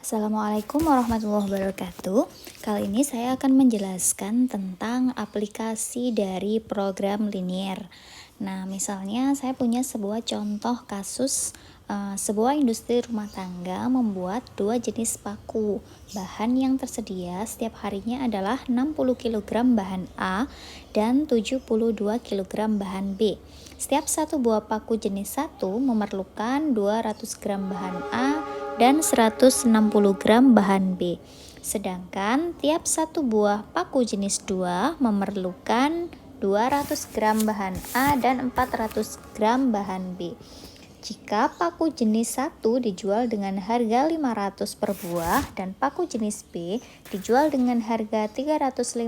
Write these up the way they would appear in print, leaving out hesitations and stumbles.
Assalamualaikum warahmatullahi wabarakatuh. Kali ini saya akan menjelaskan tentang aplikasi dari program linier. Nah, misalnya saya punya sebuah contoh kasus sebuah industri rumah tangga membuat dua jenis paku. Bahan yang tersedia setiap harinya adalah 60 kg bahan A dan 72 kg bahan B. Setiap satu buah paku jenis 1 memerlukan 200 gram bahan A dan 160 gram bahan B. Sedangkan tiap satu buah paku jenis 2 memerlukan 200 gram bahan A dan 400 gram bahan B. Jika paku jenis 1 dijual dengan harga 500 per buah dan paku jenis B dijual dengan harga 350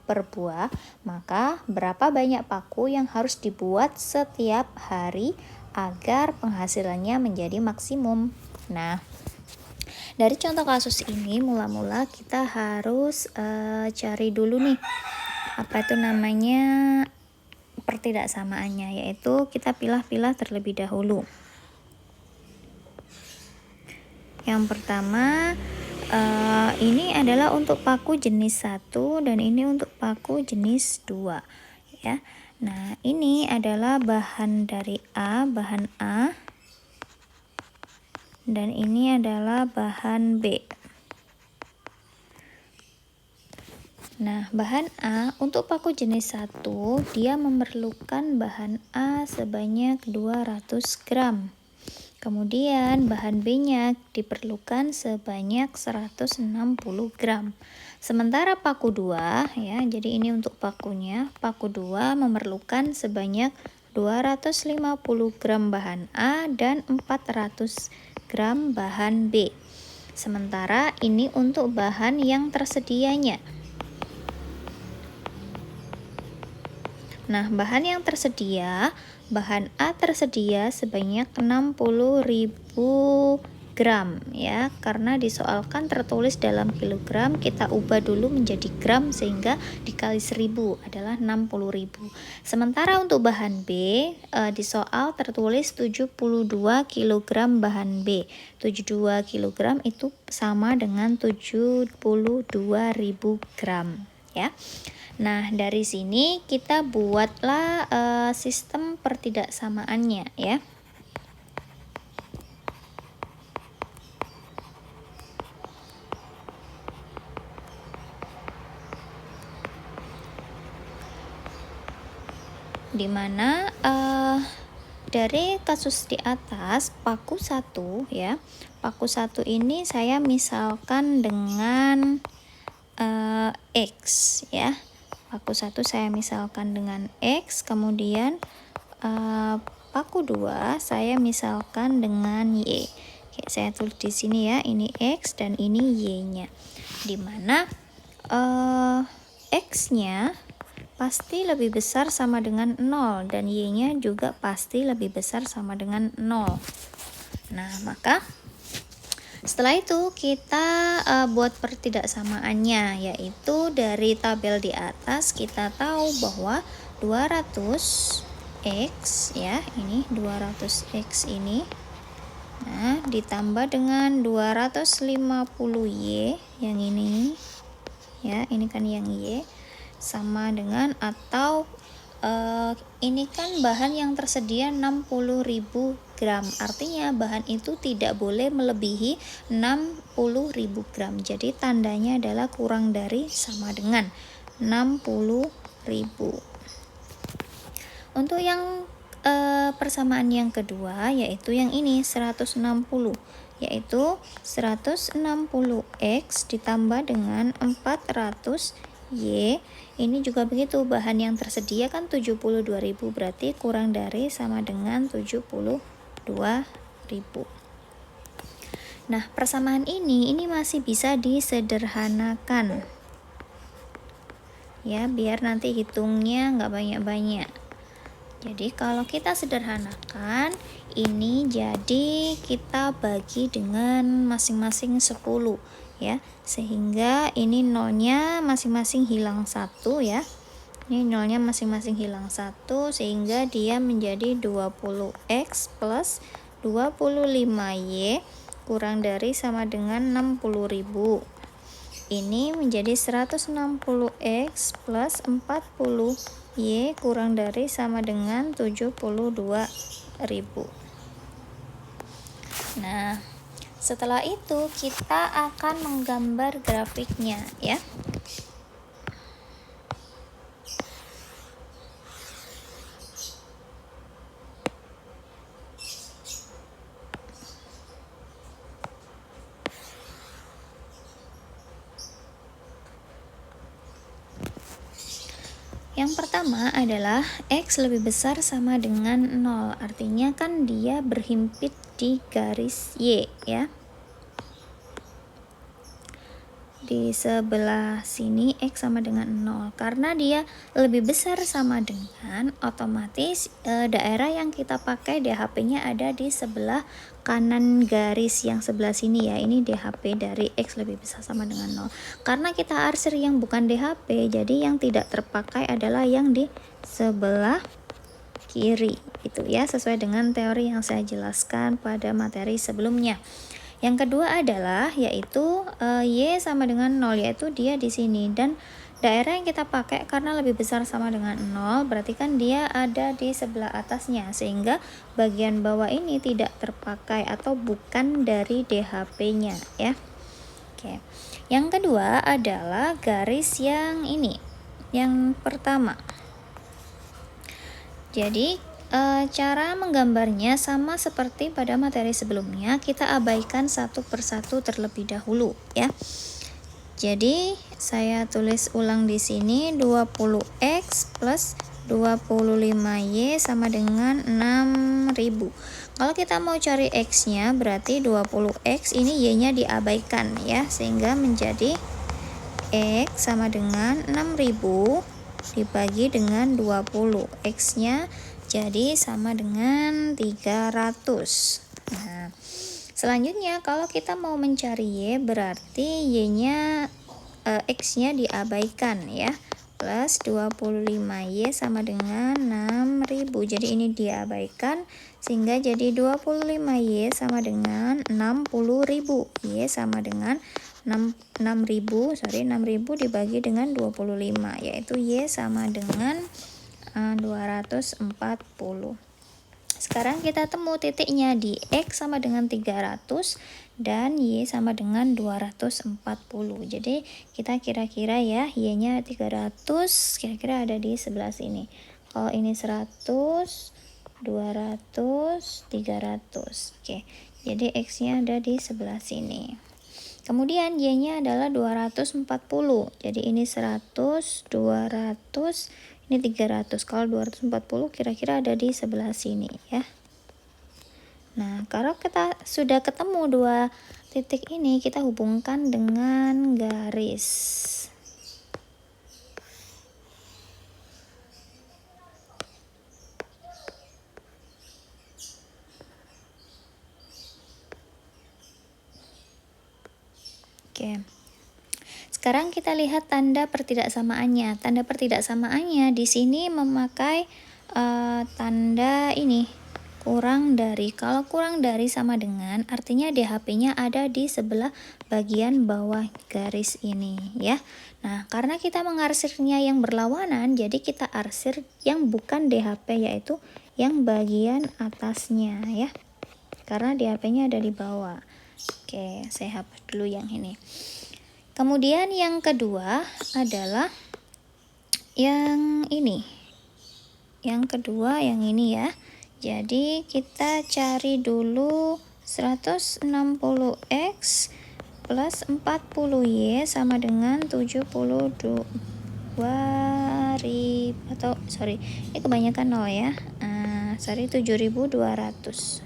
per buah, maka berapa banyak paku yang harus dibuat setiap hari agar penghasilannya menjadi maksimum? Nah, dari contoh kasus ini mula-mula kita harus cari dulu nih apa itu namanya pertidaksamaannya, yaitu kita pilah-pilah terlebih dahulu. Yang pertama ini adalah untuk paku jenis 1 dan ini untuk paku jenis 2 ya. Nah, ini adalah bahan dari bahan A dan ini adalah bahan B. Nah, bahan A untuk paku jenis 1 dia memerlukan bahan A sebanyak 200 gram. Kemudian bahan B-nya diperlukan sebanyak 160 gram. Sementara paku 2 ya, jadi ini untuk pakunya. Paku 2 memerlukan sebanyak 250 gram bahan A dan 400 gram bahan B. Sementara ini untuk bahan yang tersedianya. Nah, bahan yang tersedia, bahan A tersedia sebanyak 60.000 gram ya, karena disoalkan tertulis dalam kilogram, kita ubah dulu menjadi gram sehingga dikali 1000 adalah 60.000. Sementara untuk bahan B di soal tertulis 72 kg bahan B. 72 kg itu sama dengan 72.000 gram ya. Nah, dari sini kita buatlah sistem pertidaksamaannya ya. Dimana dari kasus di atas paku 1 ya. Paku 1 ini saya misalkan dengan X ya. Paku 1 saya misalkan dengan X, kemudian paku 2 saya misalkan dengan Y. Oke, saya tulis di sini ya, ini X dan ini Y-nya. Dimana X-nya pasti lebih besar sama dengan 0 dan Y-nya juga pasti lebih besar sama dengan 0. Nah, maka setelah itu kita buat pertidaksamaannya, yaitu dari tabel di atas kita tahu bahwa 200x ya, ini 200x ini. Nah, ditambah dengan 250y yang ini ya, ini kan yang y, sama dengan atau ini kan bahan yang tersedia 60.000 gram, artinya bahan itu tidak boleh melebihi 60.000 gram, jadi tandanya adalah kurang dari sama dengan 60.000. Untuk yang persamaan yang kedua, yaitu yang ini 160, yaitu 160x ditambah dengan 400y. Ini juga begitu, bahan yang tersedia kan 72.000, berarti kurang dari sama dengan 72.000. Nah, persamaan ini masih bisa disederhanakan ya, biar nanti hitungnya nggak banyak-banyak. Jadi kalau kita sederhanakan, ini jadi kita bagi dengan masing-masing 10 ya, sehingga ini nolnya masing-masing hilang 1 ya. Ini nolnya masing-masing hilang 1 sehingga dia menjadi 20x plus 25y kurang dari sama dengan 60.000. Ini menjadi 160x plus 40y kurang dari sama dengan 72.000. Nah, setelah itu kita akan menggambar grafiknya ya. Yang pertama adalah X lebih besar sama dengan 0, artinya kan dia berhimpit di garis Y ya. Di sebelah sini X sama dengan 0, karena dia lebih besar sama dengan, otomatis daerah yang kita pakai DHP-nya ada di sebelah kanan garis yang sebelah sini ya. Ini DHP dari X lebih besar sama dengan 0. Karena kita arsir yang bukan DHP, jadi yang tidak terpakai adalah yang di sebelah kiri itu ya, sesuai dengan teori yang saya jelaskan pada materi sebelumnya. Yang kedua adalah yaitu Y sama dengan 0, yaitu dia di sini, dan daerah yang kita pakai karena lebih besar sama dengan 0 berarti kan dia ada di sebelah atasnya, sehingga bagian bawah ini tidak terpakai atau bukan dari DHP-nya ya. Oke. Yang kedua adalah garis yang ini, yang pertama. Jadi cara menggambarnya sama seperti pada materi sebelumnya, kita abaikan satu persatu terlebih dahulu ya. Jadi saya tulis ulang di sini 20x plus 25y sama dengan 6000. Kalau kita mau cari x-nya berarti 20x ini y-nya diabaikan ya, sehingga menjadi x sama dengan 6000 dibagi dengan 20. X-nya jadi sama dengan 300. Nah, selanjutnya kalau kita mau mencari Y berarti Y-nya X-nya diabaikan ya. Plus 25Y sama dengan 6000. Jadi ini diabaikan sehingga jadi 25Y sama dengan 60.000. Y sama dengan 6000 dibagi dengan 25, yaitu Y sama dengan 240. Sekarang kita temu titiknya di X sama dengan 300 dan Y sama dengan 240. Jadi kita kira-kira ya, Y-nya 300 kira-kira ada di sebelah sini. Kalau ini 100, 200, 300. Oke. Jadi X-nya ada di sebelah sini. Kemudian Y-nya adalah 240. Jadi ini 100, 200, ini 300. Kalau 240 kira-kira ada di sebelah sini ya. Nah, kalau kita sudah ketemu dua titik ini, kita hubungkan dengan garis. Oke. Sekarang kita lihat tanda pertidaksamaannya. Tanda pertidaksamaannya di sini memakai tanda ini, kurang dari. Kalau kurang dari sama dengan, artinya DHP-nya ada di sebelah bagian bawah garis ini ya. Nah, karena kita mengarsirnya yang berlawanan, jadi kita arsir yang bukan DHP, yaitu yang bagian atasnya ya. Karena DHP-nya ada di bawah. Oke, saya hapus dulu yang ini. Kemudian yang kedua adalah yang ini. Yang kedua yang ini ya. Jadi kita cari dulu 160x plus 40y sama dengan 72.000 atau ini kebanyakan 0 ya. 7.200.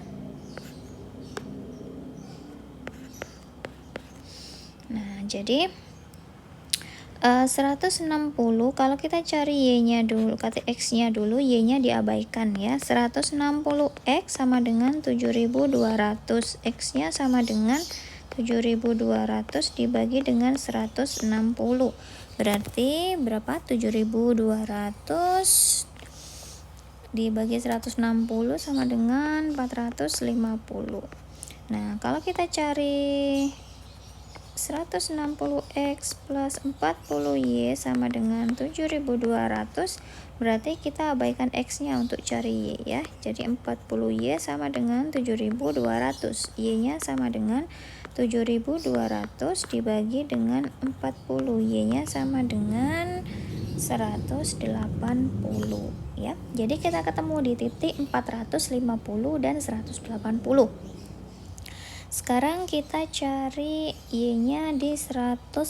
Jadi 160 kalau kita cari Y-nya dulu, kata X-nya dulu, Y-nya diabaikan ya. 160x sama dengan 7.200. X-nya sama dengan 7.200 dibagi dengan 160. Berarti berapa? 7.200 dibagi 160 sama dengan 450. Nah, kalau kita cari 160x plus 40y sama dengan 7200, berarti kita abaikan x-nya untuk cari y ya. Jadi 40y sama dengan 7200, y-nya sama dengan 7200 dibagi dengan 40, y-nya sama dengan 180 ya. Jadi kita ketemu di titik 450 dan 180. Sekarang kita cari y-nya di 180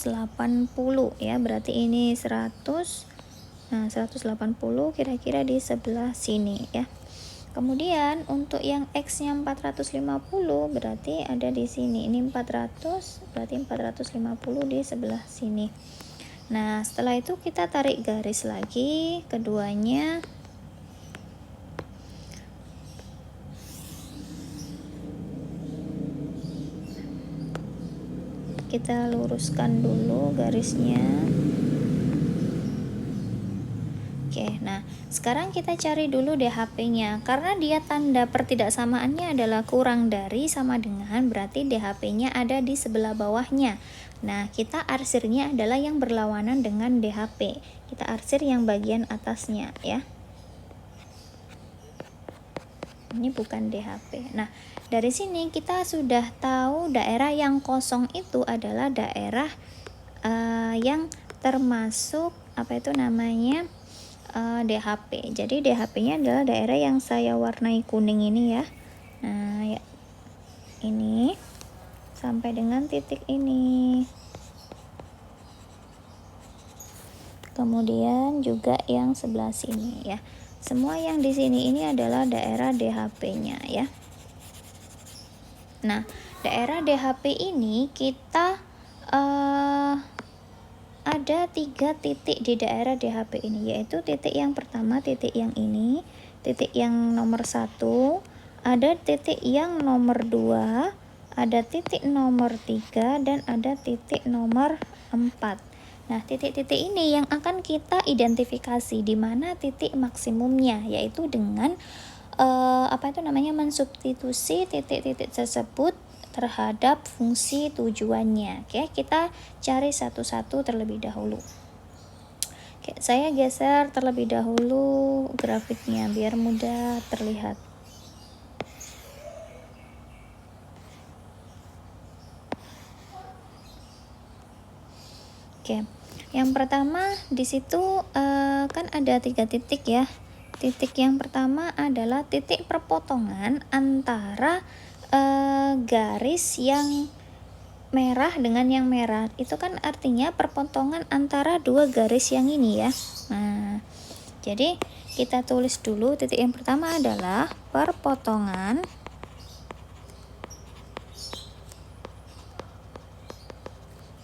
ya. Berarti ini 100. Nah, 180 kira-kira di sebelah sini ya. Kemudian untuk yang x-nya 450 berarti ada di sini. Ini 400, berarti 450 di sebelah sini. Nah, setelah itu kita tarik garis lagi keduanya. Kita luruskan dulu garisnya. Oke, nah sekarang kita cari dulu DHP-nya. Karena dia tanda pertidaksamaannya adalah kurang dari sama dengan, berarti DHP-nya ada di sebelah bawahnya. Nah, kita arsirnya adalah yang berlawanan dengan DHP. Kita arsir yang bagian atasnya ya. Ini bukan DHP. Nah, dari sini kita sudah tahu daerah yang kosong itu adalah daerah yang termasuk apa itu namanya DHP. Jadi DHP-nya adalah daerah yang saya warnai kuning ini ya. Nah, ya, ini sampai dengan titik ini. Kemudian juga yang sebelah sini ya. Semua yang di sini ini adalah daerah DHP-nya ya. Nah, daerah DHP ini kita ada 3 titik di daerah DHP ini, yaitu titik yang pertama, titik yang ini, titik yang nomor 1, ada titik yang nomor 2, ada titik nomor 3, dan ada titik nomor 4. Nah, titik-titik ini yang akan kita identifikasi di mana titik maksimumnya, yaitu dengan mensubstitusi titik-titik tersebut terhadap fungsi tujuannya. Oke, kita cari satu-satu terlebih dahulu. Oke, saya geser terlebih dahulu grafiknya biar mudah terlihat. Oke, yang pertama di situ kan ada 3 titik ya. Titik yang pertama adalah titik perpotongan antara garis yang merah dengan yang merah. Itu kan artinya perpotongan antara 2 garis yang ini ya. Nah, jadi kita tulis dulu titik yang pertama adalah perpotongan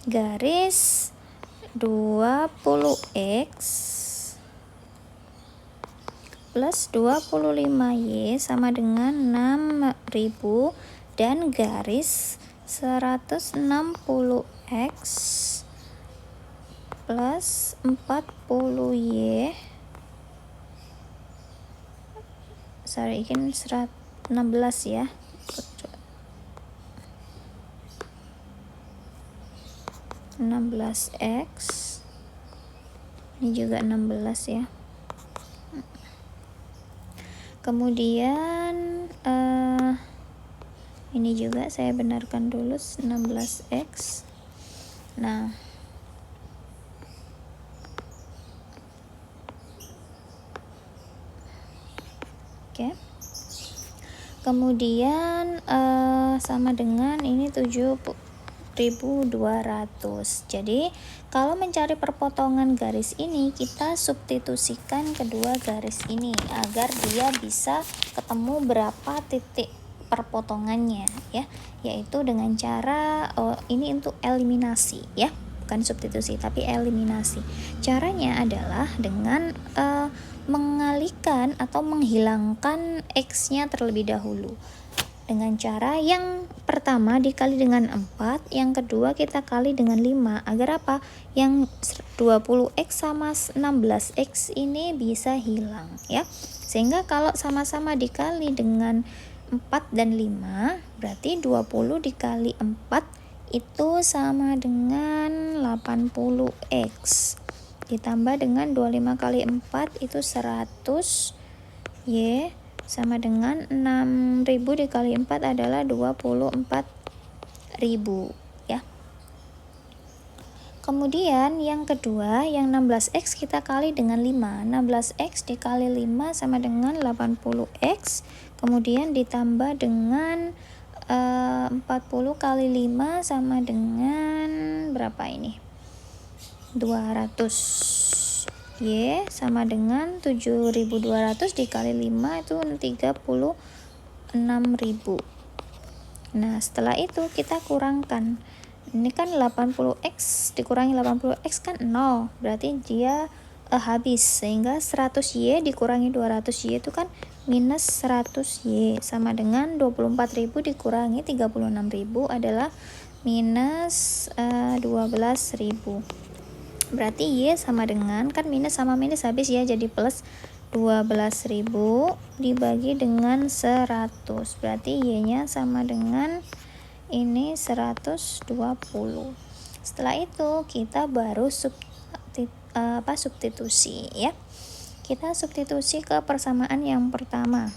garis 20x plus 25y sama dengan 6000 dan garis 160x plus 40y ini 16 ya, 16x ini juga 16 ya. Kemudian ini juga saya benarkan dulu 16x. Nah, oke. Kemudian sama dengan ini 7200. Jadi kalau mencari perpotongan garis ini, kita substitusikan kedua garis ini agar dia bisa ketemu berapa titik perpotongannya ya, yaitu dengan cara ini untuk eliminasi ya, bukan substitusi tapi eliminasi. Caranya adalah dengan mengalihkan atau menghilangkan x-nya terlebih dahulu. Dengan cara yang pertama dikali dengan 4, yang kedua kita kali dengan 5. Agar apa? Yang 20x sama 16x ini bisa hilang ya. Sehingga kalau sama-sama dikali dengan 4 dan 5, Berarti 20 dikali 4 itu sama dengan 80x. Ditambah dengan 25 kali 4 itu 100. Y sama dengan 6.000 dikali 4 adalah 24.000 ya. Kemudian yang kedua, yang 16x kita kali dengan 5. 16x dikali 5 sama dengan 80x. Kemudian ditambah dengan 40 kali 5 sama dengan berapa ini? 200. Y sama dengan 7.200 dikali 5 itu 36.000. Nah, setelah itu kita kurangkan. Ini kan 80x dikurangi 80x kan 0. Berarti dia habis. Sehingga 100Y dikurangi 200Y itu kan minus 100Y. Sama dengan 24.000 dikurangi 36.000 adalah minus 12.000. Berarti Y sama dengan, kan minus sama minus habis ya, jadi plus 12.000 dibagi dengan 100. Berarti Y-nya sama dengan ini 120. Setelah itu kita baru substitusi ya. Kita substitusi ke persamaan yang pertama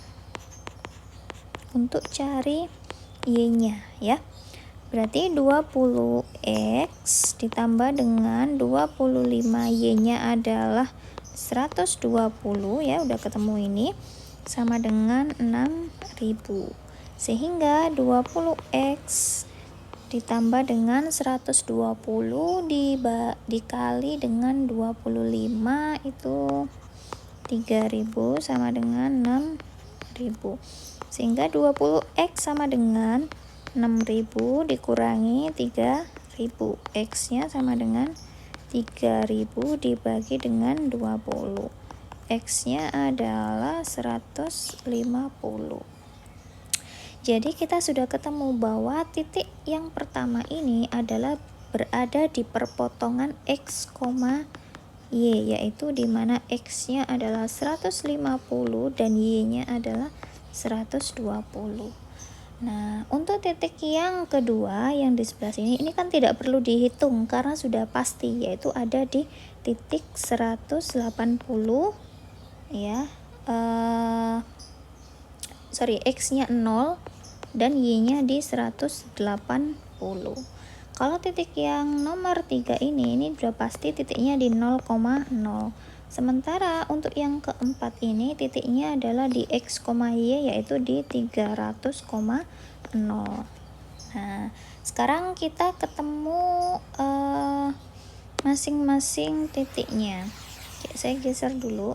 untuk cari Y-nya ya. Berarti 20x ditambah dengan 25y-nya adalah 120 ya, udah ketemu ini, sama dengan 6.000. Sehingga 20x ditambah dengan 120 dikali dengan 25 itu 3.000 sama dengan 6.000. Sehingga 20x sama dengan 6.000 dikurangi 3.000. X-nya sama dengan 3.000 dibagi dengan 20. X-nya adalah 150. Jadi kita sudah ketemu bahwa titik yang pertama ini adalah berada di perpotongan X, Y, yaitu di mana X-nya adalah 150 dan Y-nya adalah 120. Nah, untuk titik yang kedua yang di sebelah sini, ini kan tidak perlu dihitung karena sudah pasti, yaitu ada di titik 180 ya. X-nya 0 dan Y-nya di 180. Kalau titik yang nomor 3 ini sudah pasti titiknya di 0,0. Sementara untuk yang keempat ini titiknya adalah di X, Y yaitu di 300,0. Nah, sekarang kita ketemu masing-masing titiknya. Oke, saya geser dulu.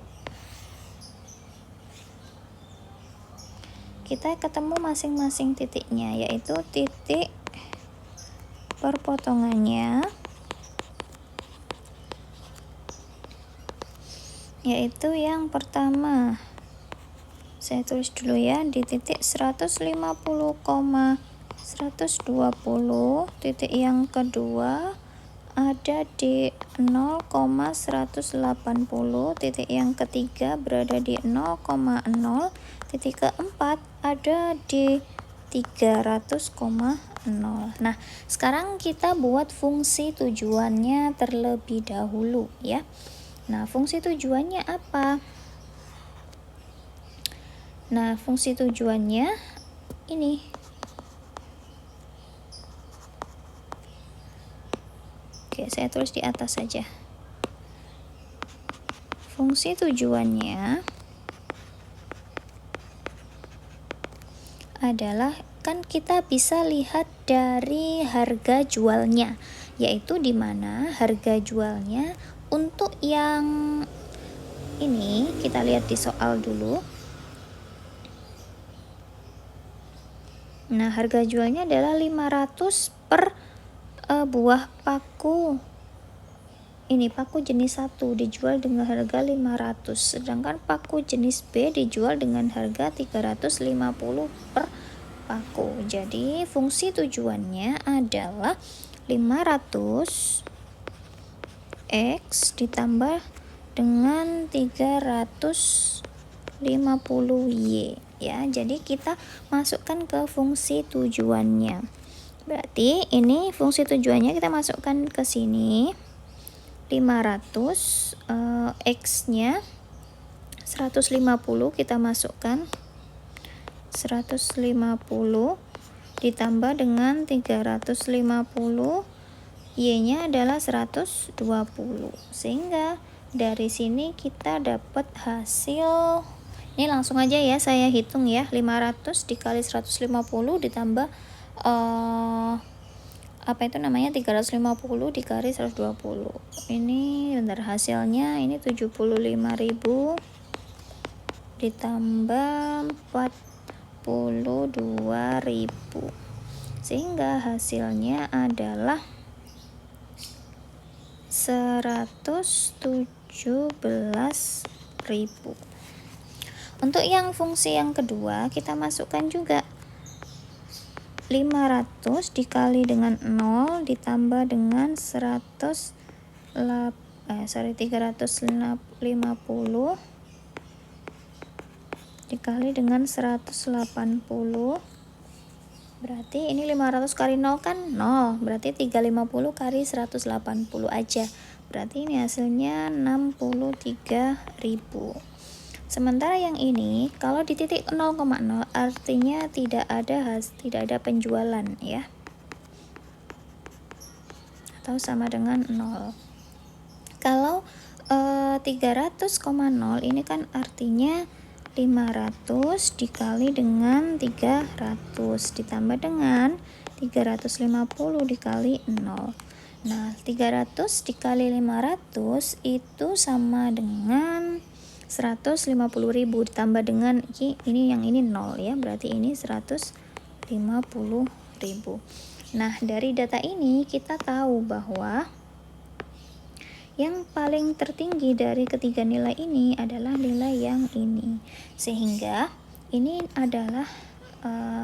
Kita ketemu masing-masing titiknya, yaitu titik perpotongannya, yaitu yang pertama. Saya tulis dulu ya, di titik 150,120. Titik yang kedua ada di 0,180. Titik yang ketiga berada di 0,0. Titik keempat ada di 300,0. Nah, sekarang kita buat fungsi tujuannya terlebih dahulu ya. Nah, fungsi tujuannya apa? Nah, fungsi tujuannya ini. Oke, saya tulis di atas saja. Fungsi tujuannya adalah, kan kita bisa lihat dari harga jualnya, yaitu di mana harga jualnya untuk yang ini kita lihat di soal dulu. Nah, harga jualnya adalah 500 per buah paku. Ini paku jenis 1 dijual dengan harga 500, sedangkan paku jenis B dijual dengan harga 350 per paku. Jadi fungsi tujuannya adalah 500 X ditambah dengan 350 Y. ya. Jadi kita masukkan ke fungsi tujuannya. Berarti ini fungsi tujuannya kita masukkan ke sini. 500 X-nya 150 kita masukkan. 150 ditambah dengan 350, Y-nya adalah 120. Sehingga dari sini kita dapat hasil, ini langsung aja ya saya hitung ya, 500 dikali 150 ditambah 350 dikali 120. Ini bentar, hasilnya ini 75.000 ditambah 42.000, sehingga hasilnya adalah 117.000. Untuk yang fungsi yang kedua kita masukkan juga 500 dikali dengan 0 ditambah dengan 350 dikali dengan 180. Berarti ini 500 kali 0 kan 0, berarti 350 kali 180 aja. Berarti ini hasilnya 63.000. Sementara yang ini kalau di titik 0,0 artinya tidak ada penjualan ya. Atau sama dengan 0. Kalau 300,0 ini kan artinya 500 dikali dengan 300 ditambah dengan 350 dikali 0. Nah, 300 dikali 500 itu sama dengan 150.000 ditambah dengan ini yang ini 0 ya, berarti ini 150.000. Nah, dari data ini kita tahu bahwa yang paling tertinggi dari ketiga nilai ini adalah nilai yang ini, sehingga ini adalah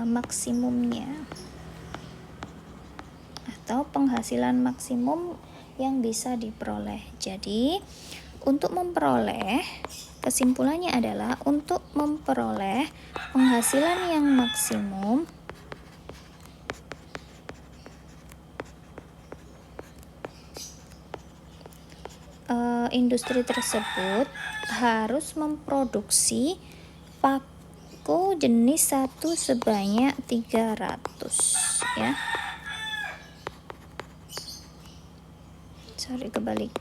maksimumnya atau penghasilan maksimum yang bisa diperoleh. Jadi untuk memperoleh, kesimpulannya adalah untuk memperoleh penghasilan yang maksimum industri tersebut harus memproduksi paku jenis 1 sebanyak 300 ya. Kebalik.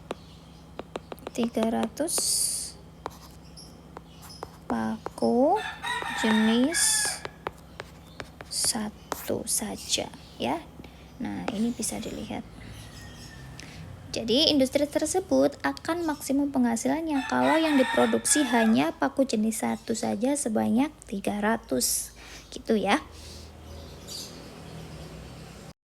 300 paku jenis 1 saja ya. Nah, ini bisa dilihat. Jadi industri tersebut akan maksimum penghasilannya kalau yang diproduksi hanya paku jenis 1 saja sebanyak 300 gitu ya.